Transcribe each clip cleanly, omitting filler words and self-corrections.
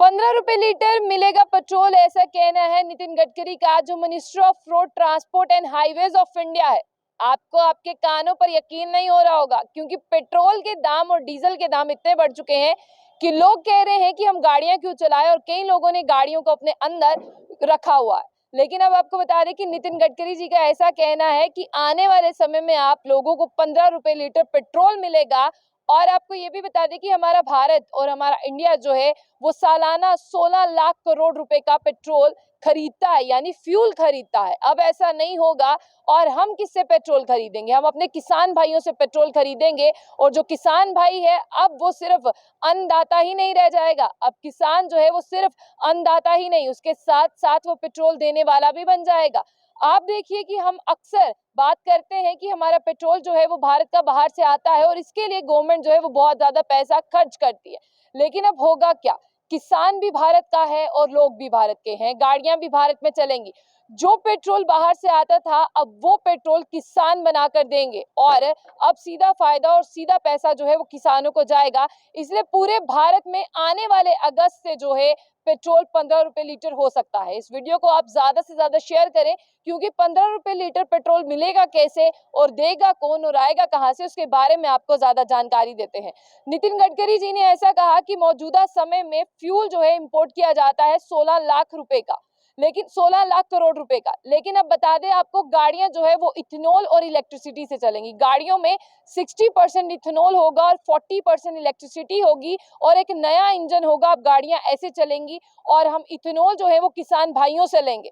₹15 litre मिलेगा petrol, ऐसा कहना है नितिन गडकरी का, जो minister of road transport and highways of India है। आपको आपके कानों पर यकीन नहीं हो रहा होगा, क्योंकि पेट्रोल के दाम और डीजल के दाम इतने बढ़ चुके हैं कि लोग कह रहे हैं कि हम गाड़ियां क्यों चलाएं, और कई लोगों ने गाड़ियों को अपने अंदर रखा हुआ है। लेकिन अब आपको बता दें कि नितिन गडकरी जी का ऐसा कहना है कि आने वाले समय में आप लोगों को ₹15 लीटर पेट्रोल मिलेगा। और आपको ये भी बता दें कि हमारा भारत और हमारा इंडिया जो है वो सालाना 16 लाख करोड़ रुपए का पेट्रोल खरीदता है, यानी फ्यूल खरीदता है। अब ऐसा नहीं होगा। और हम किससे पेट्रोल खरीदेंगे? हम अपने किसान भाइयों से पेट्रोल खरीदेंगे। और जो किसान भाई है, अब वो सिर्फ अन्नदाता ही नहीं रह जाएगा। अब किसान जो है वो सिर्फ अन्नदाता ही नहीं, उसके साथ साथ वो पेट्रोल देने वाला भी बन जाएगा। आप देखिए कि हम अक्सर बात करते हैं कि हमारा पेट्रोल जो है वो भारत का बाहर से आता है, और इसके लिए गवर्नमेंट जो है वो बहुत ज्यादा पैसा खर्च करती है। लेकिन अब होगा क्या? किसान भी भारत का है और लोग भी भारत के हैं, गाड़ियां भी भारत में चलेंगी। जो पेट्रोल बाहर से आता था, अब वो पेट्रोल किसान बनाकर देंगे, और अब सीधा फायदा और सीधा पैसा जो है वो किसानों को जाएगा। इसलिए पूरे भारत में आने वाले अगस्त से जो है पेट्रोल ₹15 लीटर हो सकता है। इस वीडियो को आप ज्यादा से ज्यादा शेयर करें, क्योंकि ₹15 लीटर पेट्रोल मिलेगा कैसे, और देगा कौन, और आएगा कहां से, उसके बारे में आपको ज्यादा जानकारी देते हैं। नितिन गडकरी जी ने ऐसा कहा कि मौजूदा समय में फ्यूल जो है इंपोर्ट किया जाता है 16 लाख रुपए का, लेकिन 16 लाख करोड़ रुपए का। लेकिन अब बता दें आपको, गाड़ियां जो है वो इथेनॉल और इलेक्ट्रिसिटी से चलेंगी। गाड़ियों में 60% इथेनॉल होगा और 40% इलेक्ट्रिसिटी होगी, और एक नया इंजन होगा। अब गाड़ियां ऐसे चलेंगी, और हम इथेनॉल जो है वो किसान भाइयों से लेंगे।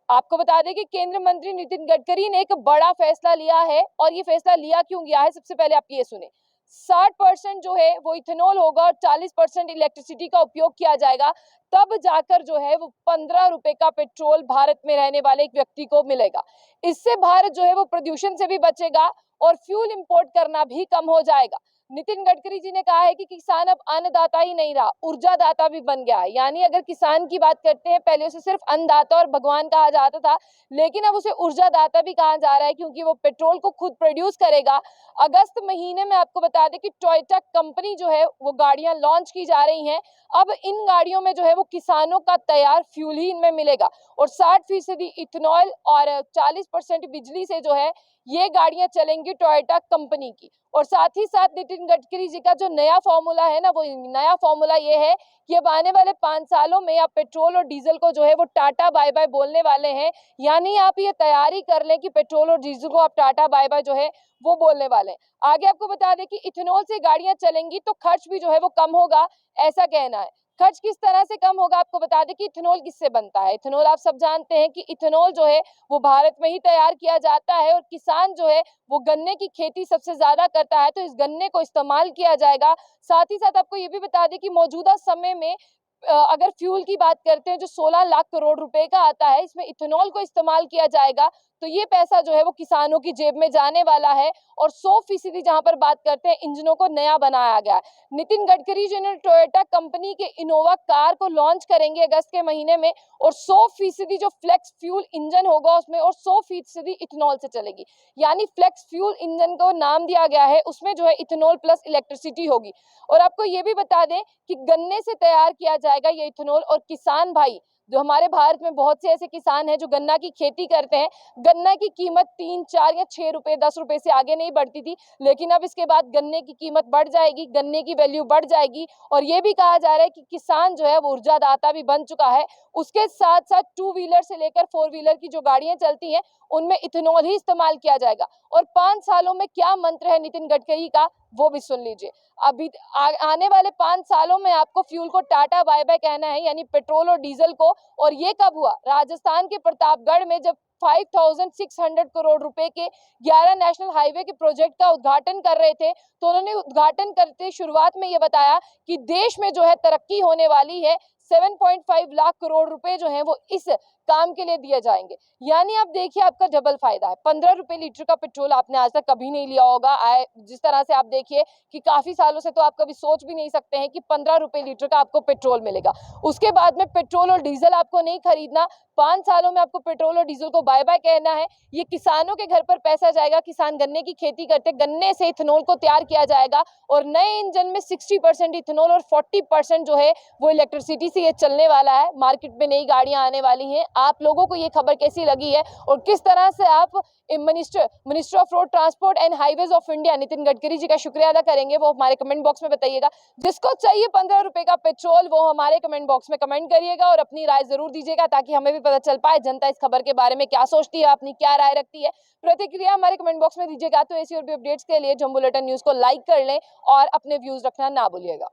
आपको बता दें कि केंद्रीय मंत्री नितिन गडकरी ने एक बड़ा फैसला लिया है। और ये फैसला लिया क्यों गया है, सबसे पहले आप ये सुने। 60% जो है वो इथेनॉल होगा और 40% इलेक्ट्रिसिटी का उपयोग किया जाएगा। तब जाकर जो है वो ₹15 का पेट्रोल भारत में रहने वाले एक व्यक्ति को मिलेगा। इससे भारत जो है वो प्रदूषण से भी बचेगा, और फ्यूल इंपोर्ट करना भी कम हो जाएगा। नितिन गडकरी जी ने कहा है कि किसान अब अन्नदाता ही नहीं रहा, ऊर्जादाता भी बन गया है। यानी अगर किसान की बात करते हैं, पहले उसे सिर्फ अन्नदाता और भगवान कहा जाता था, लेकिन अब उसे ऊर्जादाता भी कहा जा रहा है, क्योंकि वो पेट्रोल को खुद प्रोड्यूस करेगा। अगस्त महीने में आपको बता दें कि टोयोटा कंपनी जो है वो गाड़ियां लॉन्च की जा रही हैं। अब इन गाड़ियों में जो है वो किसानों का तैयार फ्यूल ही इनमें मिलेगा, और 60% इथेनॉल और 40% बिजली से जो है ये गाड़ियां चलेंगी टोयोटा कंपनी की। और साथ ही साथ नितिन गडकरी जी का जो नया फॉर्मूला है ना, वो नया फॉर्मूला ये है कि अब आने वाले 5 सालों में आप पेट्रोल और डीजल को जो है वो टाटा बाय बाय बोलने वाले हैं। यानी आप ये तैयारी कर लें कि पेट्रोल और डीजल को आप टाटा बाय बाय जो है वो बोलने वाले हैं। आगे आपको बता दें कि इथेनॉल से गाड़ियां चलेंगी तो खर्च भी जो है वो कम होगा, ऐसा कहना है। खर्च किस तरह से कम होगा, आपको बता दें कि इथेनॉल किससे बनता है। इथेनॉल आप सब जानते हैं कि इथेनॉल जो है वो भारत में ही तैयार किया जाता है, और किसान जो है वो गन्ने की खेती सबसे ज्यादा करता है, तो इस गन्ने को इस्तेमाल किया जाएगा। साथ ही साथ आपको ये भी बता दें कि मौजूदा समय में अगर फ्यूल की बात करते हैं, जो 16 लाख करोड़ रुपए का आता है, इसमें इथेनॉल को इस्तेमाल किया जाएगा, तो ये पैसा जो है वो किसानों की जेब में जाने वाला है। और 100% जहां पर बात करते हैं, इंजनों को नया बनाया गया है। नितिन गडकरी जी ने टोयोटा कंपनी के इनोवा कार को लॉन्च करेंगे अगस्त के महीने में, और 100% जो फ्लेक्स फ्यूल इंजन होगा उसमें, और 100% इथेनॉल से चलेगी। यानी फ्लेक्स फ्यूल इंजन को नाम दिया गया है, उसमें जो है इथेनॉल प्लस इलेक्ट्रिसिटी होगी। और आपको ये भी बता दें कि गन्ने से तैयार किया जाएगा ये इथेनॉल। और किसान भाई, जो हमारे भारत में बहुत से ऐसे किसान हैं जो गन्ना की खेती करते हैं, गन्ना की कीमत 3, 4 या 6 रुपए, 10 रुपए से आगे नहीं बढ़ती थी, लेकिन अब इसके बाद गन्ने की कीमत बढ़ जाएगी, गन्ने की वैल्यू बढ़ जाएगी। और ये भी कहा जा रहा है कि किसान जो है वो ऊर्जादाता भी बन चुका है। उसके साथ साथ 2 व्हीलर से लेकर 4 व्हीलर की जो गाड़ियां चलती हैं, उनमें इथेनॉल ही इस्तेमाल किया जाएगा। और 5 सालों में क्या मंत्र है नितिन गडकरी का, वो भी सुन लीजिए। अभी आने वाले 5 सालों में आपको फ्यूल को टाटा बाय बाय कहना है, यानी पेट्रोल और डीजल को। और ये कब हुआ? राजस्थान के प्रतापगढ़ में जब 5600 करोड़ रुपए के 11 नेशनल हाईवे के प्रोजेक्ट का उद्घाटन कर रहे थे, तो उन्होंने उद्घाटन करते शुरुआत में ये बताया कि देश में जो है तरक्की होने वाली है, 7.5 लाख करोड़ रुपए जो हैं वो इस काम के लिए दिए जाएंगे। यानी आप देखिए आपका डबल फायदा है। 15 रुपए लीटर का पेट्रोल आपने आज तक कभी नहीं लिया होगा। जिस तरह से आप देखिए कि काफी सालों से तो आप कभी सोच भी नहीं सकते हैं कि 15 रुपए लीटर का आपको पेट्रोल मिलेगा। उसके बाद में पेट्रोल और डीजल आपको नहीं खरीदना, 5 सालों में आपको पेट्रोल और डीजल को बाय बाय कहना है। ये किसानों के घर पर पैसा जाएगा, किसान गन्ने की खेती करते, गन्ने से इथेनॉल को तैयार किया जाएगा और नए इंजन में 60% इथेनॉल और 40% जो है वो इलेक्ट्रिसिटी से ये चलने वाला है। मार्केट में नई गाड़ियां आने वाली हैं। आप लोगों को ये खबर कैसी लगी है और किस तरह से आप minister of road transport and highways of India Nitin Gadkari ji का शुक्रिया अदा करेंगे, वो हमारे कमेंट बॉक्स में बताइएगा। जिसको चाहिए 15 रुपए का पेट्रोल वो हमारे कमेंट बॉक्स में कमेंट करिएगा और अपनी राय जरूर दीजिएगा ताकि हमें भी पता चल पाए जनता इस खबर के बारे में क्या सोचती है, अपनी क्या राय रखती है। प्रतिक्रिया हमारे कमेंट बॉक्स में दीजिएगा। तो ऐसी और भी अपडेट्स के लिए जम्बू बुलेटिन न्यूज को लाइक कर लें और अपने व्यूज रखना ना भूलिएगा।